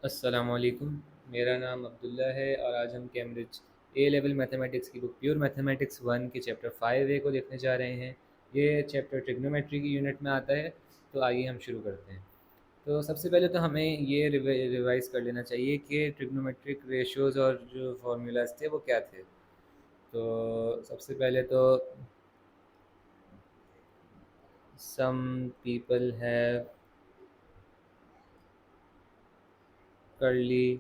अस्सलामुअलैकुम। मेरा नाम अब्दुल्ला है और आज हम कैम्ब्रिज ए लेवल मैथमेटिक्स की बुक प्योर मैथमेटिक्स वन के चैप्टर 5A को देखने जा रहे हैं। ये चैप्टर ट्रिग्नोमेट्री की यूनिट में आता है। तो आइए हम शुरू करते हैं। तो सबसे पहले तो हमें ये रिवाइज कर लेना चाहिए कि ट्रिग्नोमेट्रिक रेशियोज और जो फार्मूलाज थे वो क्या थे। तो सबसे पहले तो some people have curly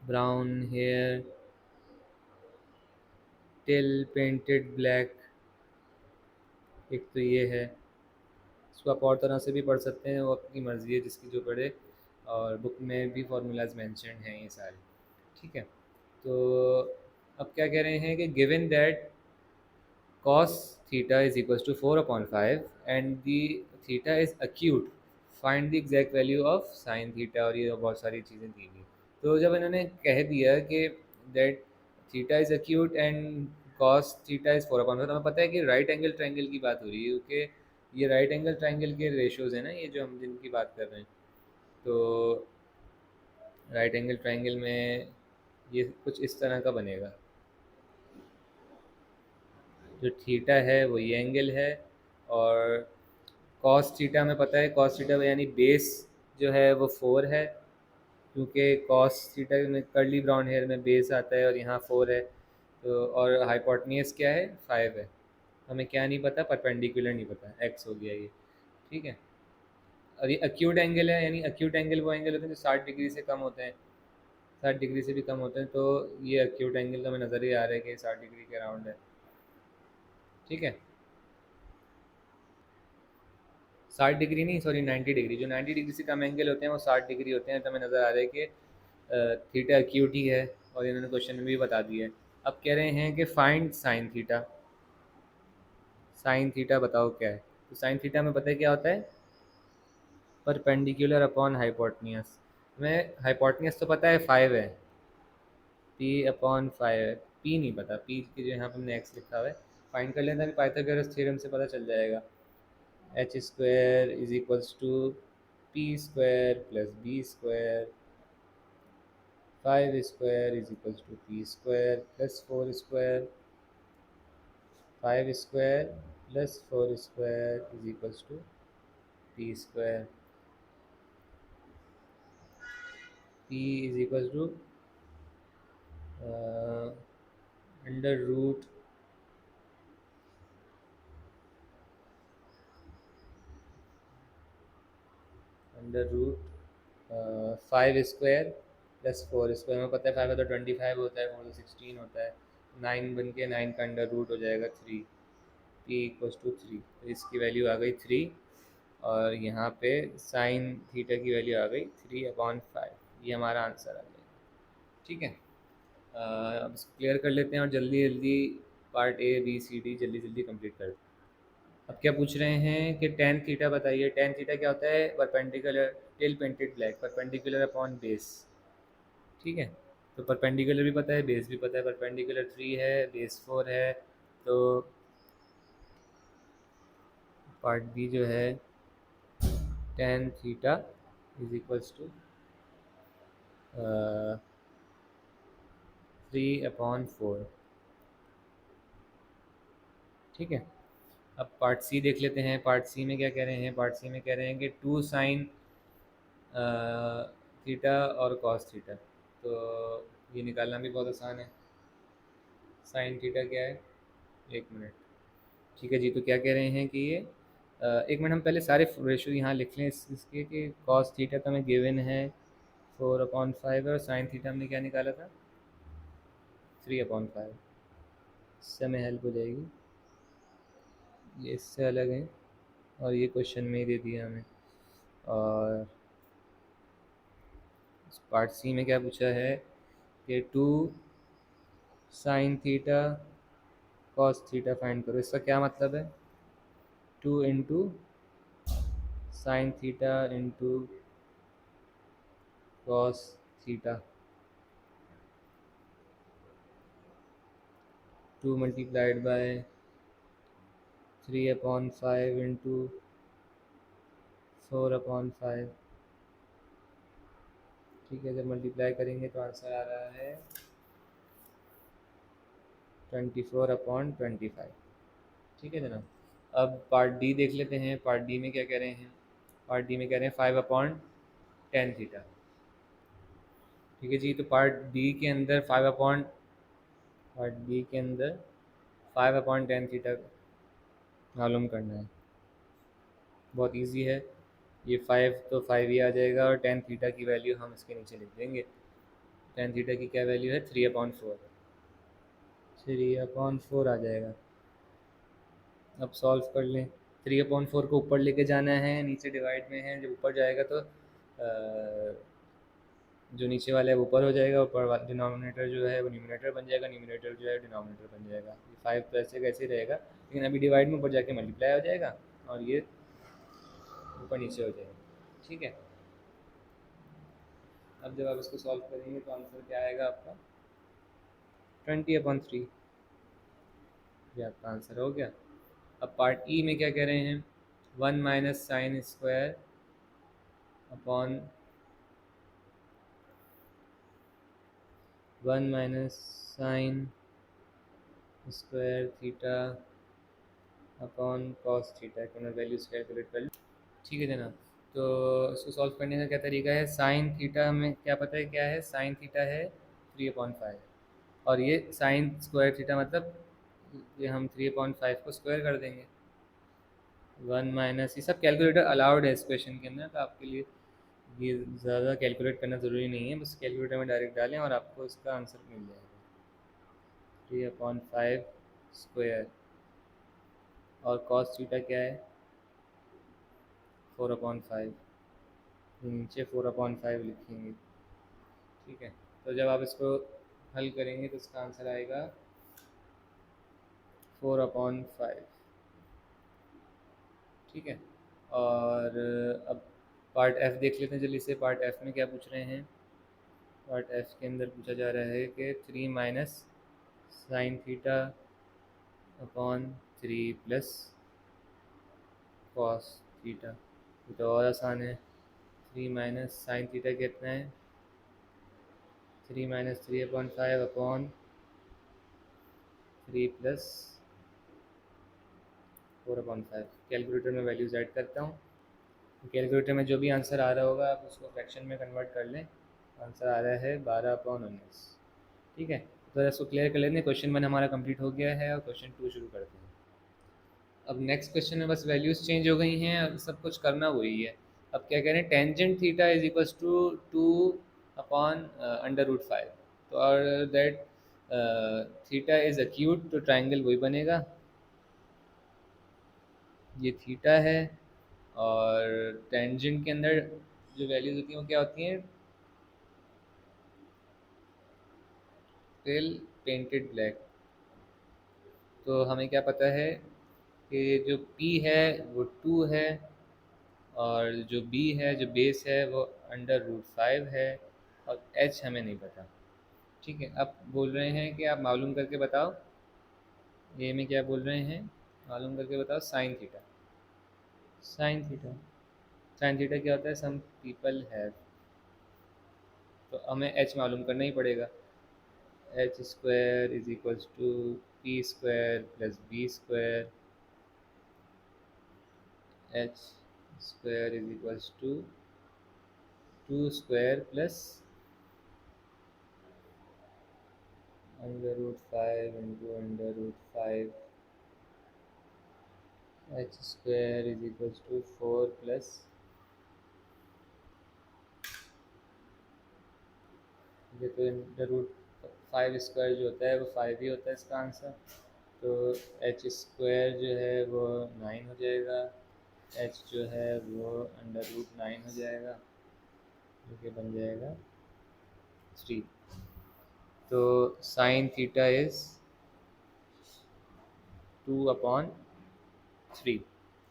brown hair till painted black. एक तो ये है। इसको आप और तरह से भी पढ़ सकते हैं, वो अपनी मर्ज़ी है जिसकी जो पढ़े। और बुक में भी फार्मूलाज मेंशन हैं ये सारे। ठीक है। तो अब क्या कह रहे हैं कि given that cos theta is equals to 4/5 and the theta is acute, find the exact value of sine theta, और ये बहुत सारी चीज़ें दी गई। तो जब इन्होंने कह दिया कि that theta is acute and cos theta is 4/5, तो हमें पता है कि राइट एंगल ट्रायंगल की बात हो रही है, क्योंकि ये राइट एंगल ट्रायंगल के रेशियोज हैं ना, ये जो हम जिनकी बात कर रहे हैं। तो राइट एंगल ट्रायंगल में ये कुछ इस तरह का बनेगा। जो थीटा है वो ये एंगल है, और कॉस थीटा में पता है, कॉस थीटा यानी बेस जो है वो 4 है, क्योंकि कॉस थीटा में कर्ली ब्राउन हेयर में बेस आता है और यहाँ 4 है। तो और हाइपोटेन्यूज क्या है, 5 है। हमें क्या नहीं पता, परपेंडिकुलर नहीं पता, एक्स हो गया ये। ठीक है। और ये अक्यूट एंगल है, यानी अक्यूट एंगल वो एंगल होते हैं जो 60 डिग्री से कम होते हैं, 60 डिग्री से भी कम होते हैं। तो ये अक्यूट एंगल तो हमें नज़र ही आ रहा है कि 60 डिग्री के अराउंड है। ठीक है। 60 डिग्री नहीं, सॉरी 90 डिग्री। जो 90 डिग्री से कम एंगल होते हैं वो 60 डिग्री होते हैं। तो हमें नज़र आ रहा है कि थीटा एक्यूट ही है, और इन्होंने क्वेश्चन में भी बता दिया है। अब कह रहे हैं कि find sine theta. Sine theta बताओ क्या है। तो साइन थीटा में पता है क्या होता है, परपेंडिकुलर अपॉन हाइपोटेन्यूज। हमें हाइपोटेन्यूज तो पता है 5 है, पी अपॉन 5 है। पी नहीं पता, पी की जो यहाँ पे हमने एक्स लिखा हुआ है। फाइंड कर लेना, अभी पाइथागोरस थ्योरम से पता चल जाएगा। H square is equals to P square plus B square, 5 square is equals to P square plus 4 square, 5 square plus 4 square is equals to P square. P is equals to under root under root 5 square plus 4 square. में पता है 5 है तो 25 होता है, 4 तो 16 होता है। 9 बन के 9 का अंडर रूट हो जाएगा 3। पी इक्वल्स टू 3, तो इसकी वैल्यू आ गई 3। और यहाँ पे साइन थीटा की वैल्यू आ गई 3/5। ये हमारा आंसर आ गया। ठीक है। अब इसको क्लियर कर लेते हैं और जल्दी जल्दी part A B C D जल्दी जल्दी कंप्लीट करते हैं। अब क्या पूछ रहे हैं कि टेन थीटा बताइए। टेन थीटा क्या होता है, perpendicular till painted black, perpendicular upon base. ठीक है। तो परपेंडिकुलर भी पता है, बेस भी पता है। परपेंडिकुलर 3 है, बेस 4 है। तो पार्ट बी जो है, tan theta is equals to 3/4। ठीक है। अब पार्ट सी देख लेते हैं। पार्ट सी में क्या कह रहे हैं, पार्ट सी में कह रहे हैं कि टू साइन थीटा और कॉस थीटा। तो ये निकालना भी बहुत आसान है। साइन थीटा क्या है, एक मिनट। ठीक है जी। तो क्या कह रहे हैं कि ये एक मिनट, हम पहले सारे रेशो यहाँ लिख लें इसके, कि कॉस थीटा तो हमें गिवन है 4/5, और साइन थीटा हमने क्या निकाला था, 3/5। इससे हमें हेल्प हो जाएगी। ये इससे अलग है, और ये क्वेश्चन में ही दे दिया हमें। और पार्ट सी में क्या पूछा है कि two sine theta cos theta find करो। इसका क्या मतलब है, 2 sine theta into cos theta, 2 multiplied by 3/5 into 4/5। ठीक है, जब मल्टीप्लाई करेंगे तो आंसर आ रहा है 24/25। ठीक है जनाब। अब पार्ट डी देख लेते हैं, पार्ट डी में क्या कह रहे हैं। पार्ट डी में कह रहे हैं 5/tan थीटा। ठीक है जी, तो पार्ट डी के अंदर 5/tan थीटा मालूम करना है। बहुत इजी है, ये 5 तो 5 ही आ जाएगा और टेन थीटा की वैल्यू हम इसके नीचे लिख देंगे। टेन थीटा की क्या वैल्यू है, 3/4। 3/4 आ जाएगा। अब सॉल्व कर लें। 3/4 को ऊपर लेके जाना है, नीचे डिवाइड में है, जब ऊपर जाएगा तो जो नीचे वाला है वो ऊपर हो जाएगा, ऊपर डिनोमिनेटर जो है वो न्यूमिनेटर बन जाएगा, न्यूमिनेटर जो है डिनोमिनेटर बन जाएगा। ये 5 तो ऐसे कैसे रहेगा, लेकिन अभी डिवाइड में ऊपर जाके मल्टीप्लाई हो जाएगा और ये ऊपर नीचे हो जाएगा। ठीक है, अब जब आप इसको सॉल्व करेंगे तो आंसर क्या आएगा आपका, 20/3। ये आपका आंसर हो गया। अब पार्ट ई में क्या कह रहे हैं, 1 - sin² upon 1 - sin² theta upon cos theta की वैल्यूज कैलकुलेट कर ली। ठीक है जनाब। तो इसको सॉल्व करने का क्या तरीका है, साइन थीटा हमें क्या पता है क्या है, साइन थीटा है 3/5 और ये साइन स्क्वायर थीटा मतलब ये हम 3/5 को स्क्वायर कर देंगे। 1 - ये सब कैलकुलेटर अलाउड है इस क्वेश्चन के अंदर, तो आपके लिए ये ज़्यादा कैलकुलेट करना ज़रूरी नहीं है, बस कैलकुलेटर में डायरेक्ट डालें और आपको इसका आंसर मिल जाएगा। 3/5 स्क्वायर और कॉस थीटा क्या है, 4/5। नीचे 4/5 लिखेंगे। ठीक है, तो जब आप इसको हल करेंगे तो इसका आंसर आएगा 4/5। ठीक है, और अब पार्ट एफ देख लेते हैं जल्दी से। पार्ट एफ में क्या पूछ रहे हैं, पार्ट एफ के अंदर पूछा जा रहा है कि 3 - sin theta upon 3 + cos theta. ये तो और आसान है। 3 - sin थीटा कितना है, 3 - 3/5 अपॉन 3 + 4/5। कैलकुलेटर में वैल्यूज ऐड करता हूँ। कैलकुलेटर में जो भी आंसर आ रहा होगा आप उसको फ्रैक्शन में कन्वर्ट कर लें। आंसर आ रहा है 12/19। ठीक है, तो इसको क्लियर कर लेते हैं। क्वेश्चन 1 हमारा कंप्लीट हो गया है और क्वेश्चन 2 शुरू करते हैं। अब नेक्स्ट क्वेश्चन में बस वैल्यूज चेंज हो गई हैं, अब सब कुछ करना वही है। अब क्या कह रहे हैं, tangent theta is equals to 2/√5। तो और दैट थीटा इज एक्यूट, तो ट्राइंगल वही बनेगा, ये थीटा है। और टेंजेंट के अंदर जो वैल्यूज होती हैं वो क्या होती हैं, टिल पेंटेड ब्लैक। तो हमें क्या पता है कि जो P है वो 2 है और जो B है जो बेस है वो √5 है और H हमें नहीं पता। ठीक है, अब बोल रहे हैं कि आप मालूम करके बताओ, ये में क्या बोल रहे हैं, मालूम करके बताओ साइन थीटा। साइन थीटा क्या होता है, सम पीपल हैव, तो हमें H मालूम करना ही पड़ेगा। h² = P² + B²। h² = 2² + √5 × √5। h² = 4 + ये तो √5² जो होता है वो 5 ही होता है इसका आंसर। तो h² जो है वो 9 हो जाएगा, h जो है वो √9 हो जाएगा, जो कि बन जाएगा 3। तो sine theta is 2/3।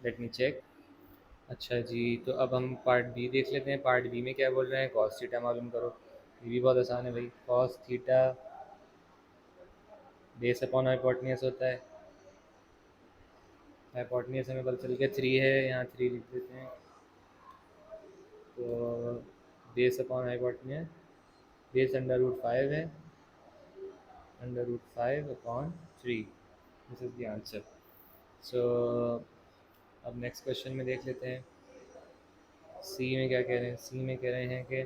Let me check. अच्छा जी, तो अब हम पार्ट बी देख लेते हैं। पार्ट बी में क्या बोल रहे हैं, कॉस थीटा मालूम करो। ये भी बहुत आसान है भाई, cos theta base upon hypotenuse होता है। हाइपोटेन्यूज हमें पता चल गया 3 है, यहाँ 3 लिख देते हैं। तो base upon hypotenuse, base under root 5 है, under root 5 upon 3, this is the answer. So अब नेक्स्ट क्वेश्चन में देख लेते हैं सी में क्या कह रहे हैं। सी में कह रहे हैं कि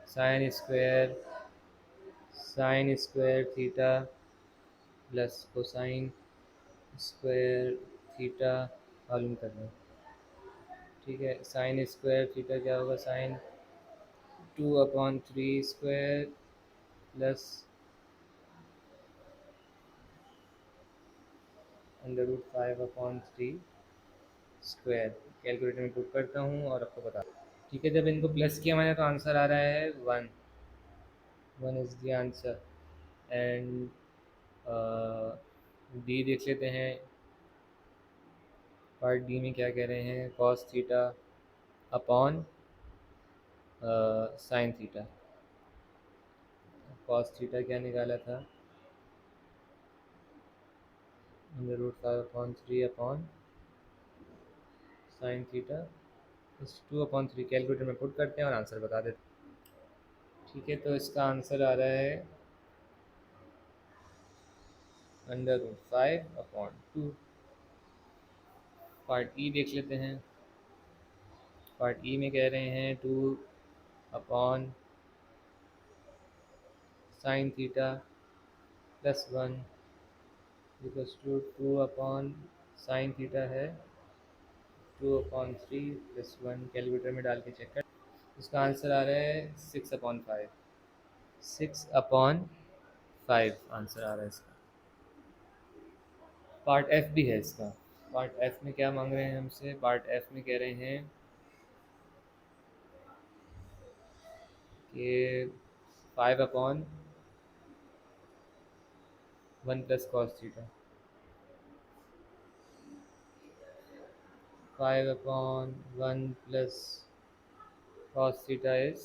sine square theta plus cosine square theta मालूम करना है। ठीक है, साइन स्क्वायर थीटा क्या होगा, sine 2/3 square plus under root 5/3 square. Calculator में पुट करता हूँ और आपको बता। ठीक है, जब इनको प्लस किया मैंने तो आंसर आ रहा है 1, 1 is the answer. And D देख लेते हैं, पार्ट डी में क्या कह रहे हैं, cos theta upon sine theta. Cos theta क्या निकाला था, under root 5/3 upon sine theta is 2/3। Calculator में पुट करते हैं और आंसर बता देते हैं। ठीक है, तो इसका आंसर आ रहा है अंडर रूट 5/2। पार्ट ई देख लेते हैं। पार्ट ई में कह रहे हैं 2/sin theta plus 1 equals to 2/sin theta है 2/3 प्लस 1। कैलकुलेटर में डाल के चेक कर, इसका आंसर आ रहा है 6/5। 6/5 आंसर आ रहा है इसका। पार्ट एफ भी है इसका। पार्ट एफ में क्या मांग रहे हैं हमसे, पार्ट एफ में कह रहे हैं कि 5/1 plus cos theta, 5/1 plus cos theta is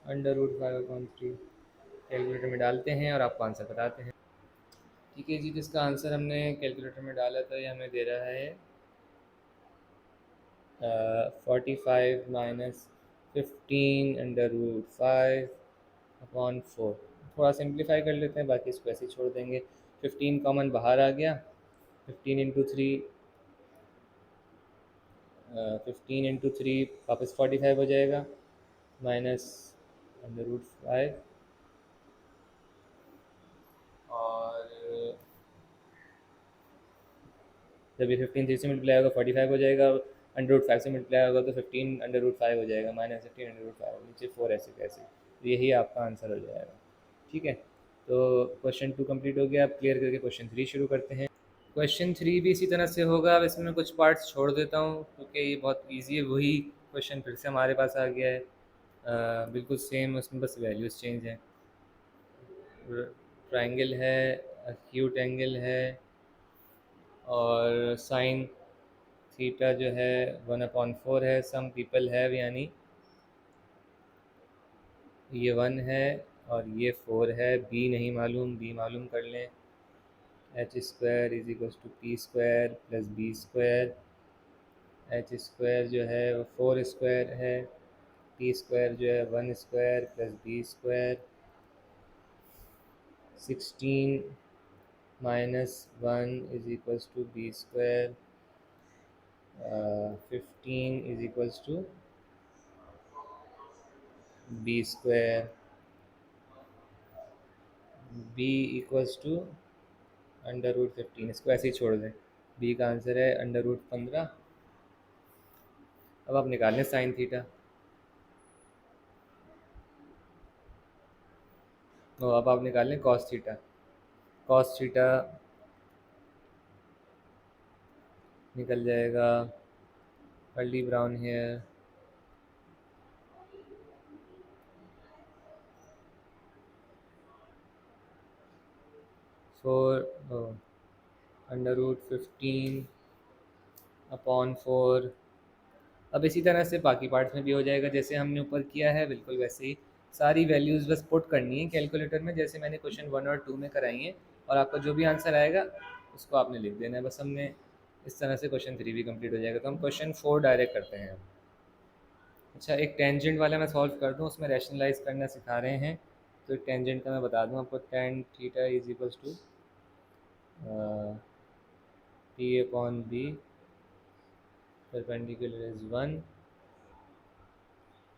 under root 5/3। Calculator में डालते हैं और आपको आंसर बताते हैं। ठीक है जी, जिसका आंसर हमने कैलकुलेटर में डाला था ये हमें दे रहा है 45 - 15 अंडर रूट 5/4। थोड़ा सिंप्लीफाई कर लेते हैं, बाकी इसको ऐसे ही छोड़ देंगे। 15 कॉमन बाहर आ गया, 15 × 3 15 × 3 वापस 45 हो जाएगा, माइनस अंडर रूट 5 और जब ये 15 3 से मल्टीप्लाई होगा 45 हो जाएगा, अंडर रूट 5 से मल्टीप्लाई होगा तो 15 अंडर रूट 5 हो जाएगा, माइनस 15 अंडर रूट 5 नीचे 4 ऐसे कैसे, तो यही आपका आंसर हो जाएगा। ठीक है, तो क्वेश्चन 2 कंप्लीट हो गया। अब क्लियर करके क्वेश्चन 3 शुरू करते हैं। क्वेश्चन 3 भी इसी तरह से होगा, अब इसमें कुछ पार्ट्स छोड़ देता हूँ क्योंकि ये बहुत ईजी है। वही क्वेश्चन फिर से हमारे पास आ गया है, बिल्कुल सेम, उसमें बस वैल्यूज़ चेंज हैं। ट्राइंगल है, एक्यूट एंगल है और साइन थीटा जो है 1/4 है। सम पीपल हैव, यानी ये 1 है और ये 4 है। बी नहीं मालूम, बी मालूम कर लें। h² = p² plus b²। h² जो है वो 4² है, t² जो है 1² plus b²। 16 - 1 = b²। 15 = b²। b = under root 15। इसको ऐसे ही छोड़ दें, b का आंसर है अंडर रूट 15। अब आप निकाल लें साइन थीटा। तो अब आप निकाल लें कॉस थीटा। कॉस थीटा निकल जाएगा, curly brown hair, 4 under root 15/4। अब इसी तरह से बाकी पार्ट्स में भी हो जाएगा, जैसे हमने ऊपर किया है बिल्कुल वैसे ही सारी वैल्यूज़ बस पुट करनी है कैलकुलेटर में, जैसे मैंने क्वेश्चन 1 और 2 में कराई हैं। और आपका जो भी आंसर आएगा उसको आपने लिख देना है बस। हमने इस तरह से क्वेश्चन 3 भी कंप्लीट हो जाएगा। तो हम क्वेश्चन 4 डायरेक्ट करते हैं। अच्छा, एक टेंजेंट वाला मैं सॉल्व कर दूँ, उसमें रैशनलाइज करना सिखा रहे हैं। तो टेंजेंट का मैं बता दूँ आपको, tan theta is equals to P upon B perpendicular is 1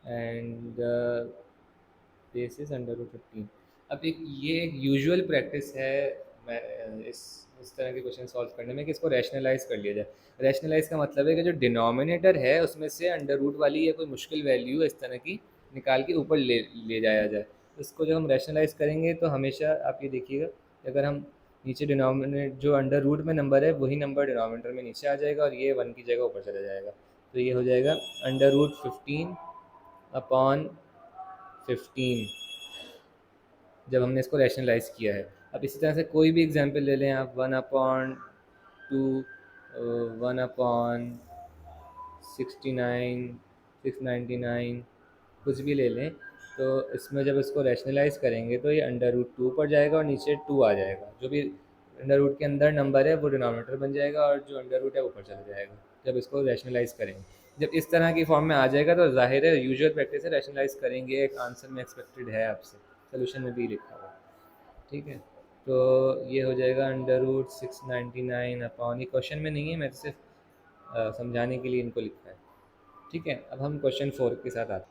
and basis under root 15। अब एक ये एक यूजुअल प्रैक्टिस है मैं इस तरह के क्वेश्चन सॉल्व करने में, कि इसको रैशनलाइज कर लिया जाए। रैशनलाइज का मतलब है कि जो डिनोमिनेटर है उसमें से अंडर रूट वाली या कोई मुश्किल वैल्यू इस तरह की निकाल के ऊपर ले ले जाया जाए। तो इसको जब हम रैशनलाइज करेंगे तो हमेशा आप ये देखिएगा कि अगर हम नीचे डिनोमिनेट जो अंडर रूट में नंबर है वही नंबर डिनोमिनेटर में नीचे आ जाएगा और ये 1 की जगह ऊपर चला जाएगा। तो ये हो जाएगा अंडर रूट 15 अपॉन 15 जब हमने इसको रैशनलाइज किया है। अब इसी तरह से कोई भी एग्जांपल ले लें आप, 1/2, 1/69, 699, कुछ भी ले लें। तो इसमें जब इसको रैशनलाइज करेंगे तो ये अंडर रूट 2 पर जाएगा और नीचे 2 आ जाएगा। जो भी अंडर रूट के अंदर नंबर है वो डिनोमिनेटर बन जाएगा और जो अंडर रूट है ऊपर चला जाएगा जब इसको रैशनलाइज करेंगे। जब इस तरह की फॉर्म में आ जाएगा तो जाहिर है यूजुअल प्रैक्टिस है, रैशनलाइज करेंगे, एक आंसर में एक्सपेक्टेड है आपसे, सोल्यूशन में भी लिखा हुआ। ठीक है, तो ये हो जाएगा अंडर रूट 699 अपॉन, ये क्वेश्चन में नहीं है, मैं तो सिर्फ समझाने के लिए इनको लिखा है। ठीक है, अब हम क्वेश्चन 4 के साथ आते हैं।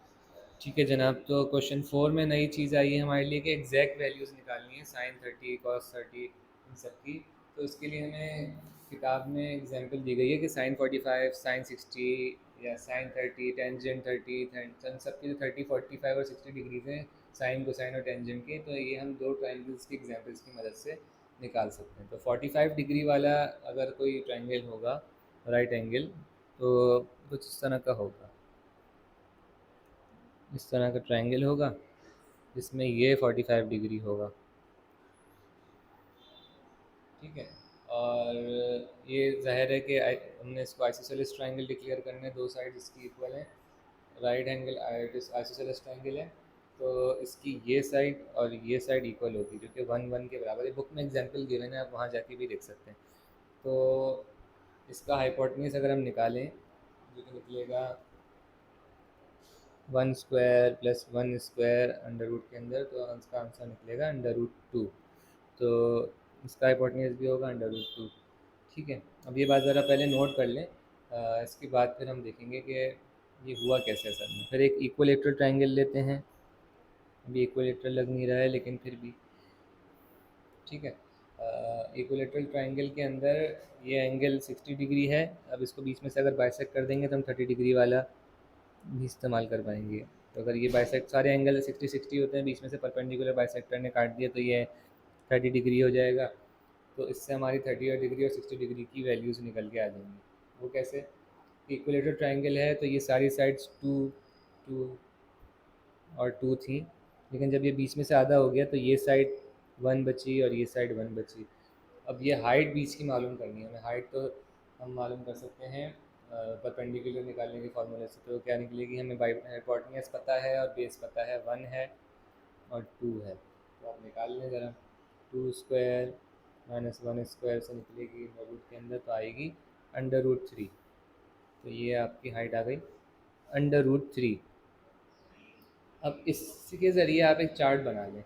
ठीक है जनाब, तो क्वेश्चन 4 में नई चीज़ आई है हमारे लिए कि एग्जैक्ट वैल्यूज़ निकालनी है साइन 30 कॉस 30 इन सब की। तो इसके लिए हमें किताब में एग्जांपल दी गई है कि साइन 45, साइन 60 या साइन 30, टेंजेंट 30, इन सब की जो 30, 45 और 60 डिग्रीज हैं साइन कोसाइन और टेंजेंट के, तो ये हम दो ट्राइंगल्स के एग्जांपल्स की मदद से निकाल सकते हैं। तो 45 डिग्री वाला अगर कोई ट्राइंगल होगा, राइट एंगल, तो कुछ इस तरह का होगा, इस तरह का ट्रायंगल होगा जिसमें ये 45 डिग्री होगा। ठीक है, और ये जाहिर है कि हमने इसको आइसोसेलेस ट्रायंगल डिक्लेयर करना है, दो साइड इसकी इक्वल हैं, राइट एंगल आइसोसेलेस ट्रायंगल है। तो इसकी ये साइड और ये साइड इक्वल होगी जो कि 1 1 के बराबर है। बुक में एग्जांपल गिवन है, आप वहाँ जाके भी देख सकते हैं। तो इसका हाइपोटेन्यूज अगर हम निकालें जो कि निकलेगा 1 square plus 1 square under root के अंदर, तो इसका आंसर निकलेगा अंडर रूट 2। तो इसका हाइपोटेन्यूज भी होगा अंडर रूट 2। ठीक है, अब ये बात ज़रा पहले नोट कर लें, इसके बाद फिर हम देखेंगे कि ये हुआ कैसे असल में। फिर एक इक्विलेटरल ट्रायंगल लेते हैं, अभी इक्विलेटरल लग नहीं रहा है लेकिन फिर भी ठीक है। इक्विलेटरल ट्रायंगल के अंदर ये एंगल 60 डिग्री है। अब इसको बीच में से अगर बाइसेक्ट कर देंगे तो हम 30 डिग्री वाला भी इस्तेमाल कर पाएंगे। तो अगर ये बाइसेक्ट सारे एंगल 60 60 होते हैं, बीच में से परपेंडिकुलर बाइसेक्टर ने काट दिया तो ये 30 डिग्री हो जाएगा। तो इससे हमारी 30 और डिग्री और 60 डिग्री की वैल्यूज़ निकल के आ जाएंगी। वो कैसे? इक्विलेटरल ट्रायंगल है तो ये सारी साइड्स 2 2 और 2 थी, लेकिन जब ये बीच में से आधा हो गया तो ये साइड 1 बची और ये साइड 1 बची। अब ये हाइट बीच की मालूम करनी है हमें। हाइट तो हम मालूम कर सकते हैं परपेंडिकुलर निकालने के फार्मूले से। तो क्या निकलेगी, हमें हाइपोटेन्यूज पता है और बेस पता है, 1 है और 2 है। तो आप निकाल लें ज़रा, 2 स्क्वायर माइनस 1 स्क्वायर से निकलेगी रूट के अंदर तो आएगी अंडर रूट 3। तो ये आपकी हाइट आ गई अंडर रूट 3। अब इसके ज़रिए आप एक चार्ट बना लें।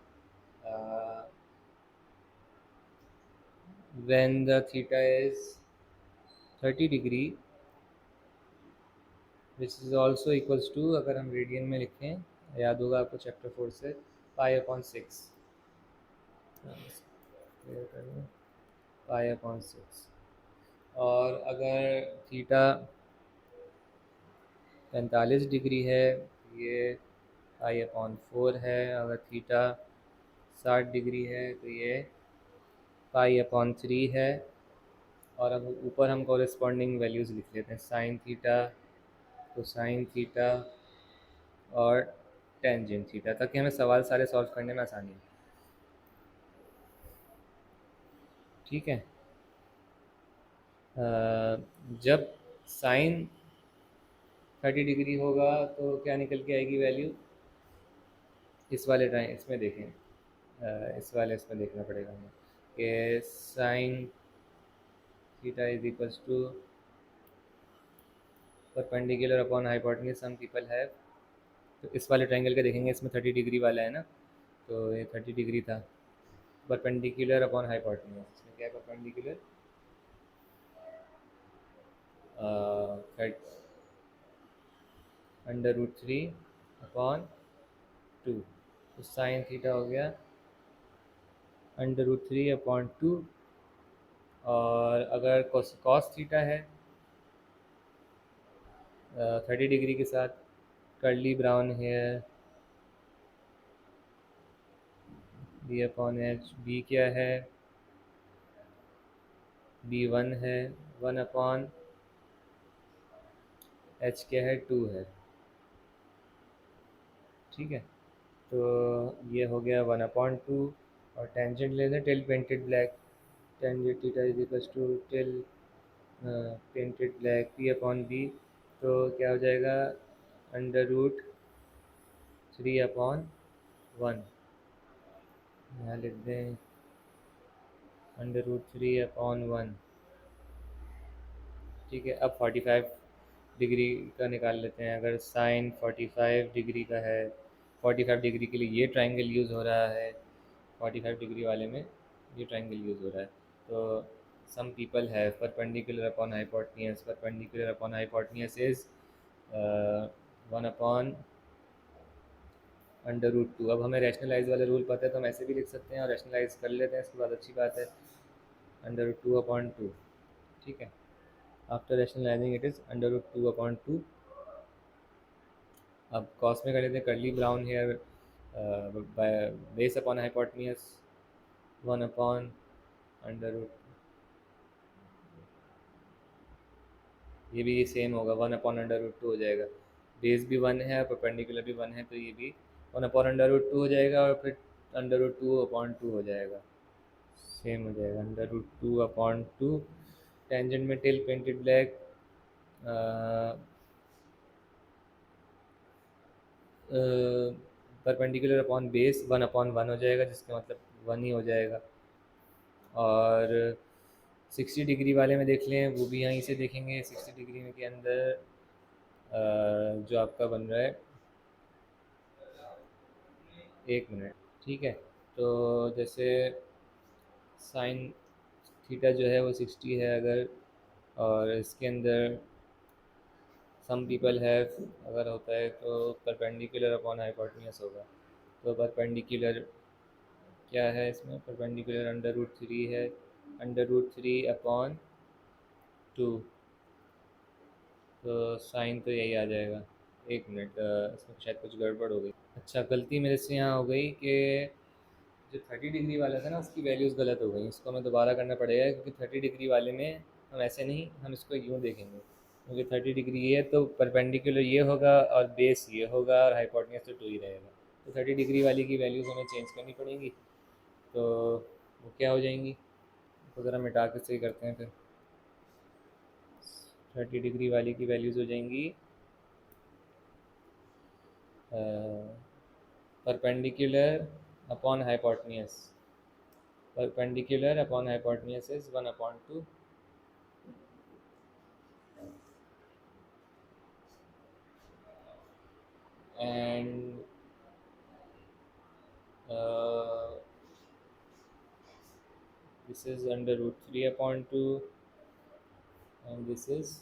When the theta is 30 degree which is also equals to, अगर हम रेडियन में लिखें, याद होगा आपको चैप्टर 4 से, पाई/6, पाई/6। और अगर थीटा 45 डिग्री है ये पाई/4 है। अगर थीटा 60 डिग्री है तो ये पाई/3 है। और अब ऊपर हम कॉरेस्पॉन्डिंग वैल्यूज़ लिख लेते हैं, साइन थीटा, कोसाइन थीटा और टेंजेंट थीटा, ताकि हमें सवाल सारे सॉल्व करने में आसानी हो। ठीक है, जब साइन 30 डिग्री होगा तो क्या निकल के आएगी वैल्यू, इस वाले टाइम इसमें देखें, इसमें देखना पड़ेगा हमें कि sine theta is equals to perpendicular upon hypotenuse some people have. तो इस वाले ट्रायंगल का देखेंगे, इसमें 30 डिग्री वाला है ना, तो ये 30 डिग्री था। परपेंडिकुलर अपॉन हाइपोटेन्यूज, इसमें क्या है परपेंडिकुलर √3 अपॉन 2, तो साइन थीटा हो गया √3 अपॉन 2। और अगर कॉस थीटा है 30 डिग्री के साथ, curly brown hair, B upon H, B क्या है, बी 1 है, 1 अपॉन एच क्या है, 2 है। ठीक है, तो ये हो गया 1/2। और टेंजेंट ले लें till painted black, tangent theta is equals to till painted black P upon B, तो क्या हो जाएगा √3/1, यहाँ लिख दें √3/1। ठीक है, अब 45 डिग्री का निकाल लेते हैं। अगर साइन 45 डिग्री का है, 45 डिग्री के लिए ये ट्रायंगल यूज़ हो रहा है, 45 डिग्री वाले में ये ट्रायंगल यूज़ हो रहा है। तो सम पीपल है perpendicular upon hypotenuse, perpendicular upon hypotenuse is 1/√2। अब हमें रैशनलाइज वाला रूल पता है, तो हम ऐसे भी लिख सकते हैं और रैशनलाइज कर लेते हैं, इसके बाद अच्छी बात है, √2/2। ठीक है, आफ्टर रैशनलाइजिंग इट इज़ √2/2। अब कॉस में कर लेते हैं, curly brown hair base upon hypotenuse 1/√, ये भी सेम होगा, 1/√2 हो जाएगा। बेस भी 1 है, परपेंडिकुलर भी 1 है, तो ये भी 1/√2 हो जाएगा, और फिर √2/2 हो जाएगा, सेम हो जाएगा √2/2। टेंजेंट में till painted black, perpendicular upon base 1/1 हो जाएगा, जिसका मतलब 1 ही हो जाएगा। और 60 डिग्री वाले में देख लें, वो भी यहीं से देखेंगे। 60 डिग्री में के अंदर जो आपका बन रहा है, 1 मिनट। ठीक है, तो जैसे साइन थीटा जो है वो 60 है अगर, और इसके अंदर सम पीपल हैव अगर होता है, तो परपेंडिकुलर अपॉन हाइपोटेन्यूज होगा। तो परपेंडिकुलर क्या है, इसमें परपेंडिकुलर √3 है, √3/2, तो साइन तो यही आ जाएगा। 1 मिनट, इसमें शायद कुछ गड़बड़ हो गई। अच्छा, गलती मेरे से यहाँ हो गई कि जो 30 डिग्री वाला था ना, उसकी वैल्यूज़ गलत हो गई। इसको हमें दोबारा करना पड़ेगा, क्योंकि 30 डिग्री वाले में हम ऐसे नहीं, हम इसको यूँ देखेंगे, क्योंकि 30 डिग्री ये है तो परपेंडिकुलर ये होगा और बेस ये होगा और हाइपोटेन्यूज तो 2 ही रहेगा। तो 30 डिग्री वाली की वैल्यूज़ हमें चेंज करनी पड़ेंगी, तो वो क्या हो जाएंगी, तो ज़रा मिटा के सही करते हैं फिर। 30 डिग्री वाली की वैल्यूज़ हो जाएंगी perpendicular upon hypotenuse, perpendicular upon hypotenuse is 1/2, and uh, this is √3/2, and this is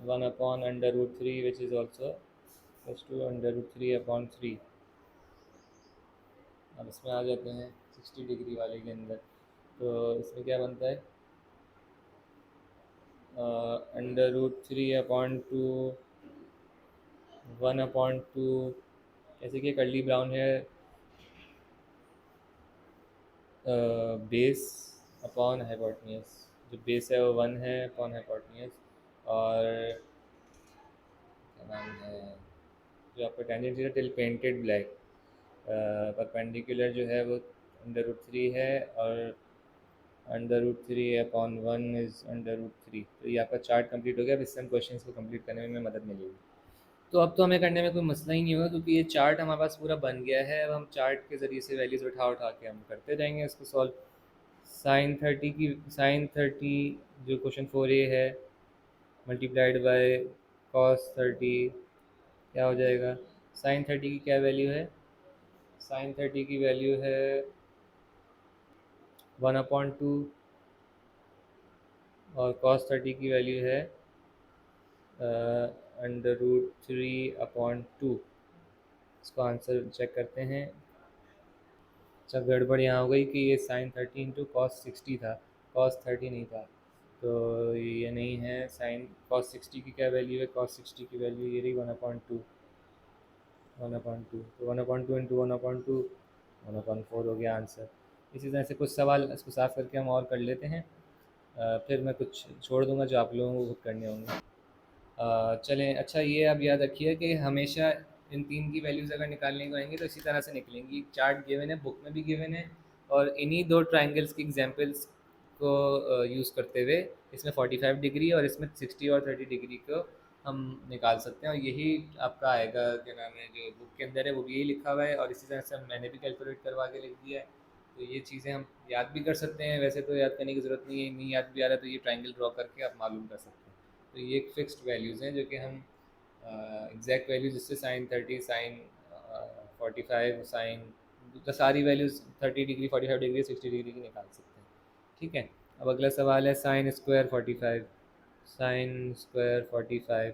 1/√3, which is also equals to √3/3। अब इसमें आ जाते हैं 60 डिग्री वाले के अंदर, तो इसमें क्या बनता है, √3/2, 1/2, जैसे कि कर्ली ब्राउन है, बेस अपॉन हाइपोटेन्यूज, जो बेस है वो 1 है अपॉन हाइपोटेन्यूज, और क्या नाम है, जो आपका tangent theta till painted black, perpendicular जो है वो √3 है, और √3/1 इज़ √3। तो ये आपका चार्ट कंप्लीट हो गया। अब इससे हम क्वेश्चन को कंप्लीट करने में मदद मिलेगी। तो अब तो हमें करने में कोई मसला ही नहीं होगा, क्योंकि ये चार्ट हमारे पास पूरा बन गया है। अब हम चार्ट के ज़रिए से वैल्यूज़ उठा उठा के हम करते जाएंगे इसको सॉल्व। साइन 30 जो क्वेश्चन 4A है, मल्टीप्लाइड बाय cos 30, क्या हो जाएगा? साइन 30 की क्या वैल्यू है? साइन 30 की वैल्यू है 1/2, और cos 30 की वैल्यू है √3/2। इसको आंसर चेक करते हैं। अच्छा, गड़बड़ यहाँ हो गई कि ये साइन 30 इंटू cos 60 था, cos 30 नहीं था, तो ये नहीं है। cos 60 की क्या वैल्यू है? cos 60 की वैल्यू ये रही 1/2, 1/2, तो 1/2 इंटू 1/2, 1/4 हो गया आंसर। इसी तरह से कुछ सवाल इसको साफ करके हम और कर लेते हैं, फिर मैं कुछ छोड़ दूंगा जो आप लोगों को खुद करने होंगे। चलें, अच्छा ये आप याद रखिए कि हमेशा इन तीन की वैल्यूज़ अगर निकालने को आएंगी तो इसी तरह से निकलेंगी। चार्ट गिवन है, बुक में भी गिवन है, और इन्हीं दो ट्राइंगल्स की एग्जांपल्स को यूज़ करते हुए इसमें 45 डिग्री और इसमें 60 और 30 डिग्री को हम निकाल सकते हैं, और यही आपका आएगा, क्या नाम है, जो बुक के अंदर है वो भी यही लिखा हुआ है, और इसी तरह से मैंने भी कैलकुलेट करवा के लिख दिया है। तो ये चीज़ें हम याद भी कर सकते हैं, वैसे तो याद करने की ज़रूरत नहीं है, नहीं याद भी आ रहा है तो ये ट्राइंगल ड्रॉ करके आप मालूम कर सकते हैं। तो ये एक फिक्स्ड वैल्यूज़ हैं जो कि हम एग्जैक्ट वैल्यू जिससे साइन 30, साइन 45, साइन तो सारी वैल्यूज़ 30 डिग्री, 45 डिग्री, 60 डिग्री की निकाल सकते हैं। ठीक है। अब अगला सवाल है साइन स्क्वायर 45। साइन स्क्वायर 45,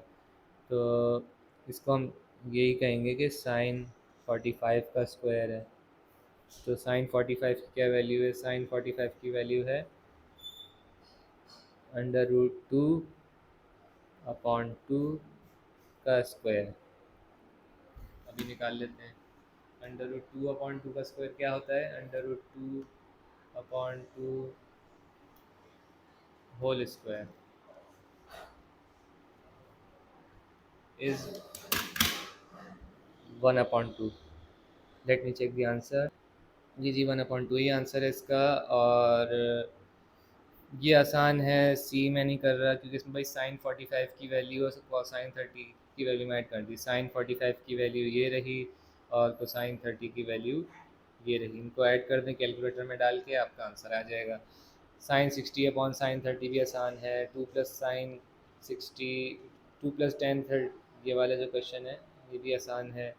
तो इसको हम यही कहेंगे कि साइन 45 का स्क्वायर है। तो साइन 45 की क्या वैल्यू है? साइन 45 की वैल्यू है √2/2 का स्क्वायर। अभी निकाल लेते हैं। √2/2 का स्क्वायर क्या होता है? √2/2 whole square is 1/2। Let me check the answer. जी जी, 1/2 ही आंसर है इसका। और ये आसान है, सी में नहीं कर रहा क्योंकि इसमें भाई साइन 45 की वैल्यू और साइन 30 की वैल्यू में ऐड कर दी। साइन 45 की वैल्यू ये रही और साइन 30 की वैल्यू ये रही, इनको ऐड कर दें कैलकुलेटर में डाल के, आपका आंसर आ जाएगा। साइन 60 अपॉन साइन 30 भी आसान है। 2 + साइन 60, 2 + tan 30, ये वाला जो क्वेश्चन है ये भी आसान है।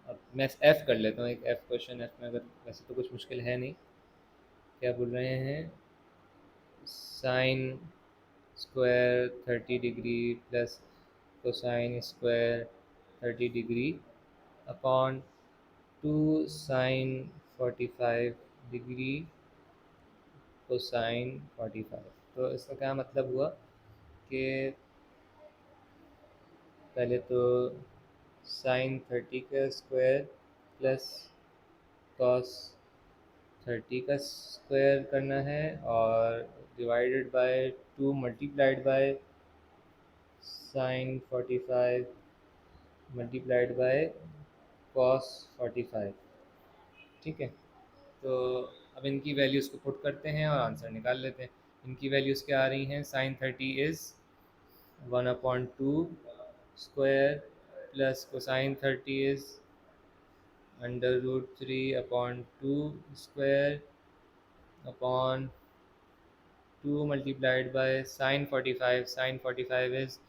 अब मैं एफ़ कर लेता हूँ, एक एफ़ क्वेश्चन, एफ़ में अगर वैसे तो कुछ मुश्किल है नहीं। क्या बोल रहे हैं? Sine square 30 degree plus cosine square 30 degree upon 2 sine 45 degree cosine 45। तो इसका क्या मतलब हुआ कि पहले तो साइन 30 का स्क्वायर प्लस कॉस 30 का स्क्वायर करना है, और divided by 2 multiplied by sine 45 multiplied by cos 45। ठीक है। तो अब इनकी वैल्यूज़ को पुट करते हैं और आंसर निकाल लेते हैं। इनकी वैल्यूज़ क्या आ रही हैं? Sine 30 is 1/2 square plus cosine 30 is √3/2 square upon 2 multiplied by sine 45। Sine 45 is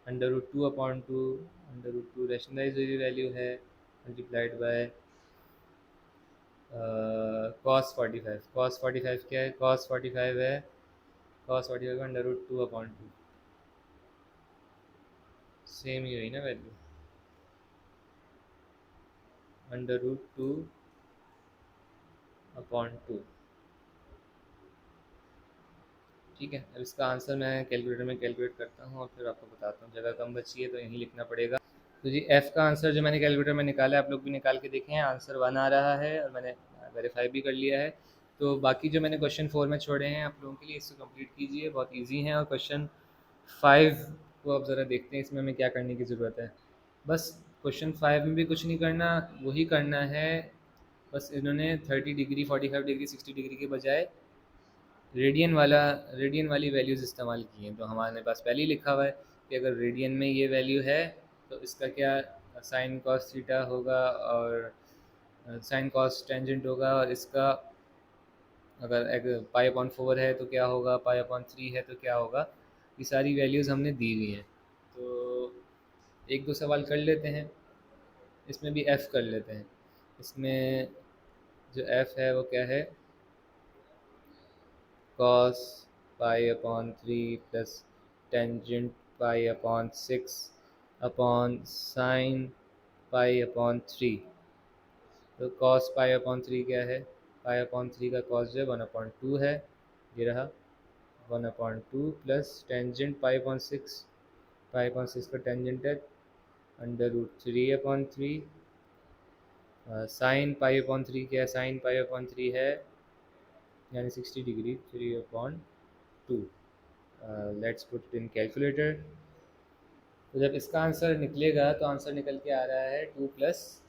√2/2, √2 rationalise हुई वैल्यू है, मल्टीप्लाइड बाय cos 45। क्या है? cos 45 है, cos 45 का √2/2, सेम ही हुई ना वैल्यू, √2/2। ठीक है। अब इसका आंसर मैं कैलकुलेटर में कैलकुलेट करता हूँ और फिर आपको बताता हूँ। जगह कम बची है तो यहीं लिखना पड़ेगा। तो जी, एफ़ का आंसर जो मैंने कैलकुलेटर में निकाला है, आप लोग भी निकाल के देखें, आंसर 1 आ रहा है और मैंने वेरीफाई भी कर लिया है। तो बाकी जो मैंने क्वेश्चन 4 में छोड़े हैं आप लोगों के लिए, इसको कंप्लीट कीजिए, बहुत ईजी हैं। और क्वेश्चन 5 को आप ज़रा देखते हैं, इसमें हमें क्या करने की ज़रूरत है। बस क्वेश्चन 5 में भी कुछ नहीं करना, वही करना है। बस इन्होंने 30 डिग्री, 45 डिग्री, 60 डिग्री के बजाय रेडियन वाली वैल्यूज़ इस्तेमाल की हैं। तो हमारे पास पहले ही लिखा हुआ है कि अगर रेडियन में ये वैल्यू है तो इसका क्या साइन कॉस थीटा होगा, और साइन कॉस टेंजेंट होगा, और इसका अगर पाई अपॉन 4 है तो क्या होगा, पाई अपॉन 3 है तो क्या होगा, ये सारी वैल्यूज़ हमने दी हुई हैं। तो एक दो सवाल कर लेते हैं, इसमें भी एफ़ कर लेते हैं। इसमें जो एफ़ है वो क्या है, cos pi upon 3 plus tangent pi upon 6 upon sine pi upon 3। तो कॉस पाई अपॉन 3 क्या है, पाई अपॉन 3 का कॉस जो है 1/2 है, ये रहा 1/2 plus tangent pi upon 6, pi upon 6 का टेंजेंट है √3/3। साइन पाई अपॉन 3 क्या है, साइन पाई अपॉन 3 है यानी 60 degree, 3/2। Let's put it in calculator. तो जब इसका आंसर निकलेगा तो आंसर निकल के आ रहा है 2 प्लस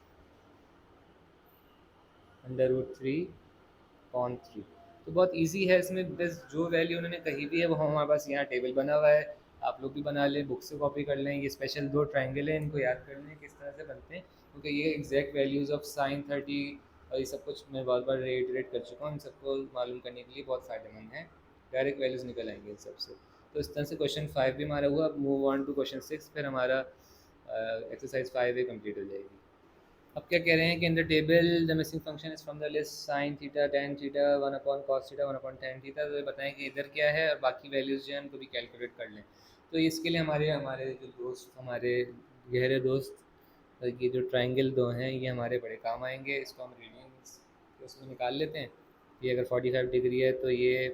√3/3। तो बहुत इजी है, इसमें बस जो वैल्यू उन्होंने कही भी है वो हमारे पास यहाँ टेबल बना हुआ है, आप लोग भी बना लें, बुक से कॉपी कर लें। ये स्पेशल दो ट्रायंगल हैं, इनको याद कर लें किस तरह से बनते हैं, क्योंकि ये एग्जैक्ट वैल्यूज़ ऑफ sin 30 और ये सब कुछ मैं बहुत बार रेटरेट कर चुका हूँ, इन सबको मालूम करने के लिए बहुत फ़ायदेमंद है। डायरेक्ट वैल्यूज़ निकल आएंगे इन सबसे। तो इस तरह से क्वेश्चन 5 भी हमारा हुआ। अब मूव ऑन टू क्वेश्चन 6, फिर हमारा एक्सरसाइज 5 कंप्लीट हो जाएगी। अब क्या कह रहे हैं कि in the table the missing function is from the list sine theta tan theta 1/cos theta 1/tan theta. तो ये बताएं कि इधर क्या है और बाकी वैल्यूज़ जो हैं उनको भी कैलकुलेट कर लें। तो इसके लिए हमारे हमारे जो दोस्त, हमारे गहरे दोस्त, ये जो ट्रायंगल दो हैं ये हमारे बड़े काम आएंगे। इसको हम रेडियंस उसमें निकाल लेते हैं। ये अगर 45 डिग्री है तो ये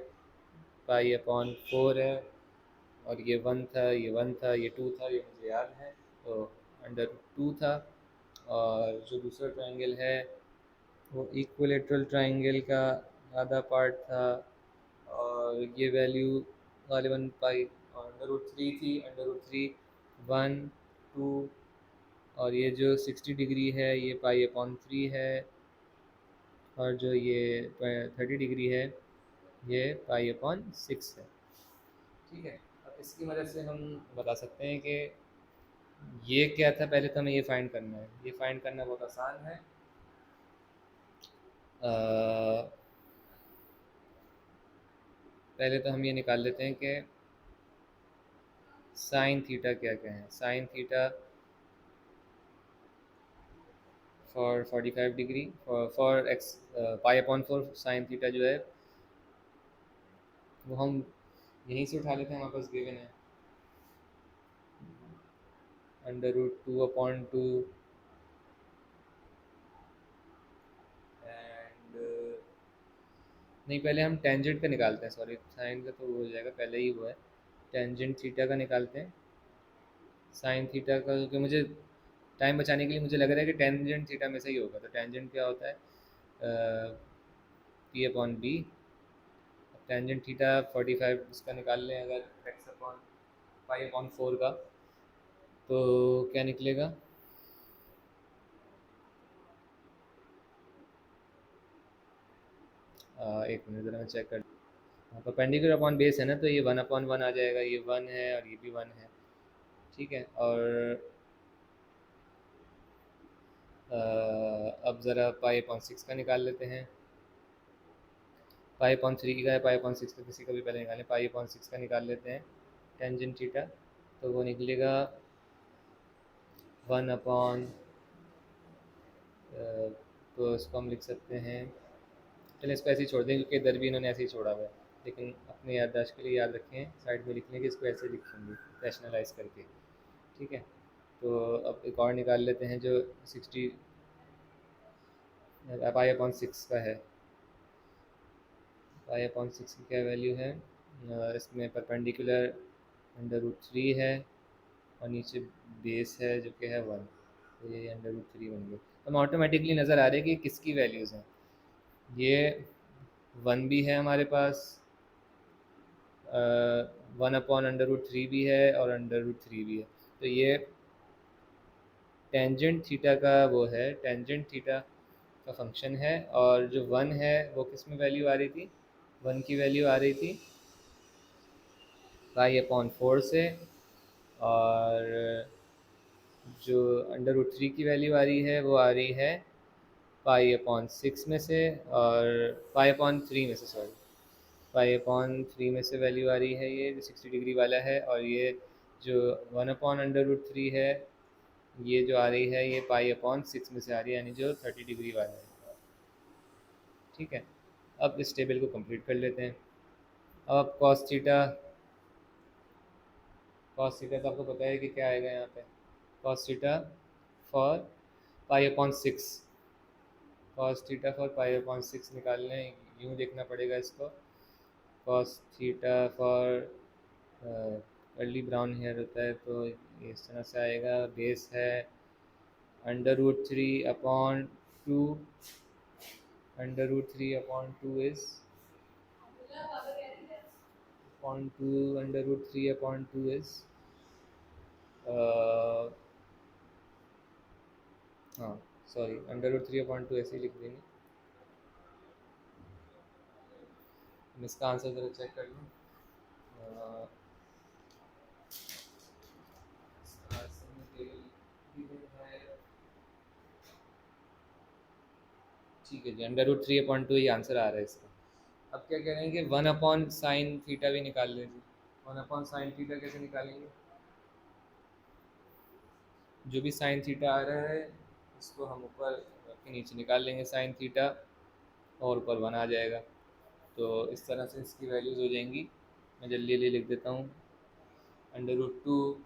पाई/4 है, और ये 1 था, ये 1 था, ये 2 था, ये मुझे याद है, तो √2 था। और जो दूसरा ट्रायंगल है वो इक्विलेटरल ट्रायंगल का आधा पार्ट था, और ये वैल्यू गालिबन पाई √3 थी, √3 1 2। और ये जो 60 डिग्री है ये पाई/3 है, और जो ये 30 डिग्री है ये पाई/6 है। ठीक है, अब इसकी मदद से हम बता सकते हैं कि ये क्या था। पहले तो हमें ये फाइंड करना है, ये फाइंड करना बहुत आसान है। पहले तो हम ये निकाल लेते हैं कि साइन थीटा क्या क्या है। Sine theta for 45 degree for x पाई/4 साइन थीटा जो है वो हम यहीं से उठा लेते हैं, हमारे पास गिवन है √2/2 एंड नहीं, पहले हम टेंजेंट का निकालते हैं, सॉरी साइन का तो वो हो जाएगा, पहले ही वो है। टेंजेंट थीटा का निकालते हैं, साइन थीटा का, क्योंकि मुझे टाइम बचाने के लिए मुझे लग रहा है कि टेंजेंट थीटा में से ही होगा। तो टेंजेंट क्या होता है, P/B। टेंजेंट थीटा 45 इसका निकाल लें अगर x/पाई/4 का, तो क्या निकलेगा, एक मिनट ज़रा मैं चेक कर। हाँ, परपेंडिकुलर अपॉन बेस है ना, तो ये 1/1 आ जाएगा, ये 1 है और ये भी 1 है। ठीक है, और अब ज़रा पाई/6 का निकाल लेते हैं। पाई/3 का है, पाई/6 का किसी का भी पहले निकालें। पाई/6 का निकाल लेते हैं टेंजेंट थीटा, तो वो निकलेगा 1/, तो इसको हम लिख सकते हैं, चलिए इसको ऐसे ही छोड़ दें क्योंकि इधर भी इन्होंने ऐसे ही छोड़ा हुआ है, लेकिन अपने याददाश्त के लिए याद रखें, साइड में लिख लें कि इसको ऐसे लिखेंगे रैशनलाइज करके। ठीक है, तो अब एक और निकाल लेते हैं जो 60 पाई/6 का है। पाई/6 की क्या वैल्यू है, इसमें परपेंडिकुलर √3 है और नीचे बेस है जो कि है 1, तो ये √3 बन गया। तो हम ऑटोमेटिकली नज़र आ रहे हैं कि किसकी वैल्यूज़ हैं। ये 1 भी है हमारे पास, 1/√3 भी है और √3 भी है। तो ये टेंजेंट थीटा का वो है, टेंजेंट थीटा का फंक्शन है। और जो 1 है वो किस में वैल्यू आ रही थी, 1 की वैल्यू आ रही थी पाई/4 से, और जो √3 की वैल्यू आ रही है वो आ रही है पाई/6 में से, और पाई/3 में से, सॉरी, पाई/3 में से वैल्यू आ रही है ये जो 60 डिग्री वाला है, और ये जो 1/√3 है ये जो आ रही है ये पाई/6 में से आ रही है, यानी जो 30 डिग्री वाला है। ठीक है, अब इस टेबल को कंप्लीट कर लेते हैं। अब आप कॉस थीटा तो आपको पता है कि क्या आएगा यहाँ पे। कॉस थीटा फॉर पाई/6, कॉस थीटा फॉर पाई/6 निकालना है, यूँ देखना पड़ेगा इसको। Cos theta for early brown hair होता है तो इस तरह से आएगा। बेस है √3/2, √3/2 इज √3/2 इज हाँ, सॉरी, √3/2 ऐसे ही लिख देंगे। मैं इसका आंसर ज़रा चेक कर लूँ। अ, इसका आंसर मुझे है, ठीक है जी, √3/2 ही आंसर आ रहा है इसका। अब क्या कह रहे हैं कि 1/sin थीटा भी निकाल लीजिए। 1/sin थीटा कैसे निकालेंगे? जो भी साइन थीटा आ रहा है इसको हम ऊपर के नीचे निकाल लेंगे साइन थीटा, और ऊपर 1 आ जाएगा। तो इस तरह से इसकी वैल्यूज़ हो जाएंगी। मैं जल्दी जल्दी लिख देता हूँ। √2,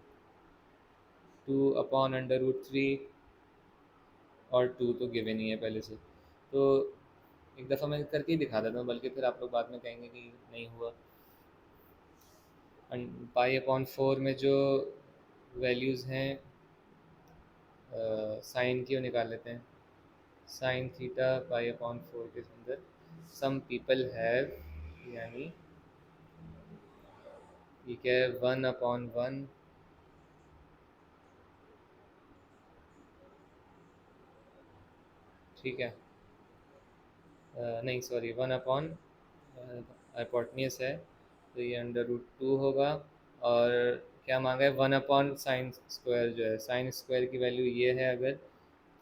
2/√3, और 2 तो गिवन ही है पहले से। तो एक दफ़ा मैं करके ही दिखा देता हूँ, बल्कि फिर आप लोग बाद में कहेंगे कि नहीं हुआ। पाई/4 में जो वैल्यूज़ हैं साइन की वो निकाल लेते हैं। साइन थीटा पाई/4 के अंदर सम पीपल हैव, यानी ये क्या है, 1/1, ठीक है, नहीं सॉरी, 1/, हाइपोटेन्यूस है तो ये √2 होगा। और क्या मांगा है, 1/sin², जो है साइन स्क्वायर की वैल्यू ये है अगर,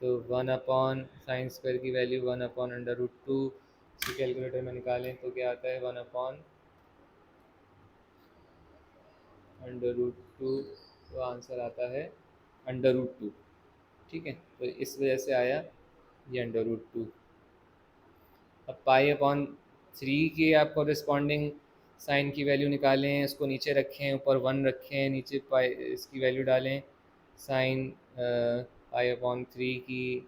तो 1/sin² की वैल्यू 1/√2 से कैलकुलेटर में निकालें तो क्या आता है, 1/√2, तो आंसर आता है √2। ठीक है, तो इस वजह से आया ये √2। अब पाई/3 की आप कॉरेस्पॉन्डिंग साइन की वैल्यू निकालें, उसको नीचे रखें, ऊपर 1 रखें, नीचे पाई इसकी वैल्यू डालें साइन पाई/3 की,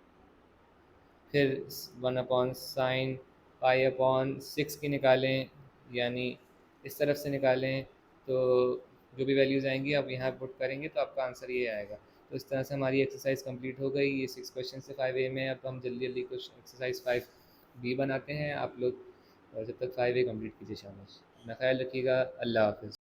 फिर 1/sin पाई/6 की निकालें, यानी इस तरफ से निकालें। तो जो भी वैल्यूज़ आएंगी आप यहाँ पुट करेंगे तो आपका आंसर ये आएगा। तो इस तरह से हमारी एक्सरसाइज कंप्लीट हो गई। ये 6 क्वेश्चन से 5A में। अब हम जल्दी जल्दी क्वेश्चन एक्सरसाइज 5B बनाते हैं। आप लोग जब तक 5A कंप्लीट कीजिए शाबाश। अपना ख्याल रखिएगा। अल्लाह हाफिज़।